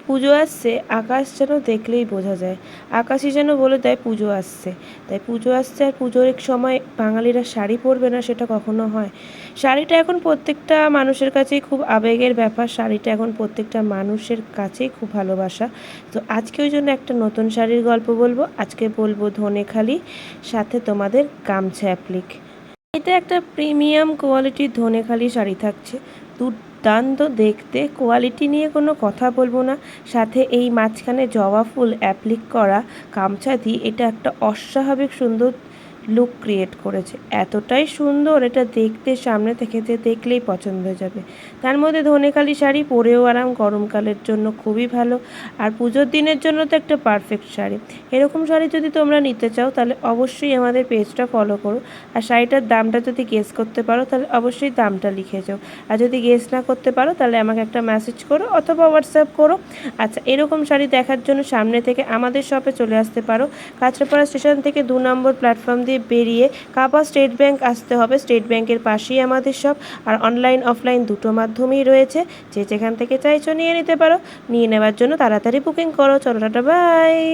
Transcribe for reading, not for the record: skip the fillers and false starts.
পুজো আসছে, আকাশ যেন দেখলেই বোঝা যায়। আকাশই যেন বলে দেয় পুজো আসছে। তাই পুজো আসছে আর পুজোর এক সময় বাঙালিরা শাড়ি পরবে না সেটা কখনো হয়? শাড়িটা এখন প্রত্যেকটা মানুষের কাছেই খুব আবেগের ব্যাপার। শাড়িটা এখন প্রত্যেকটা মানুষের কাছেই খুব ভালোবাসা। তো আজকে ওই জন্য একটা নতুন শাড়ির গল্প বলবো। আজকে বলবো ধনেখালি, সাথে তোমাদের গামছা অ্যাপ্লিক। এটা একটা প্রিমিয়াম কোয়ালিটির ধনেখালি শাড়ি থাকছে, দুর্দান্ত দেখতে। কোয়ালিটি নিয়ে কোনো কথা বলবো না। সাথে এই মাঝখানে জবা ফুল অ্যাপ্লিক করা গামছা দিয়ে এটা একটা অস্বাভাবিক সুন্দর লুক ক্রিয়েট করেছে। এতটাই সুন্দর, এটা দেখতে সামনে থেকে যে দেখলেই পছন্দ হয়ে যাবে। তার মধ্যে ধনেখালি শাড়ি পরেও আরাম, গরমকালের জন্য খুবই ভালো। আর পুজোর দিনের জন্য তো একটা পারফেক্ট শাড়ি। এরকম শাড়ি যদি তোমরা নিতে চাও তাহলে অবশ্যই আমাদের পেজটা ফলো করো। আর শাড়িটার দামটা যদি গেস করতে পারো তাহলে অবশ্যই দামটা লিখে যাও। আর যদি গেস না করতে পারো তাহলে আমাকে একটা মেসেজ করো অথবা হোয়াটসঅ্যাপ করো। আচ্ছা, এরকম শাড়ি দেখার জন্য সামনে থেকে আমাদের শপে চলে আসতে পারো। কাঁচরাপাড়া স্টেশন থেকে 2 নম্বর প্ল্যাটফর্ম দিয়ে বেরিয়ে কাপা স্টেট ব্যাংক আসতে হবে। স্টেট ব্যাংকের পাশেই আমাদের শপ। আর অনলাইন অফলাইন দুটো মাধ্যমেই রয়েছে। যে যেখান থেকে চাইছো নিয়ে নিতে পারো। নিয়ে নেওয়ার জন্য তাড়াতাড়ি বুকিং করো। চলো টাটা, বাই।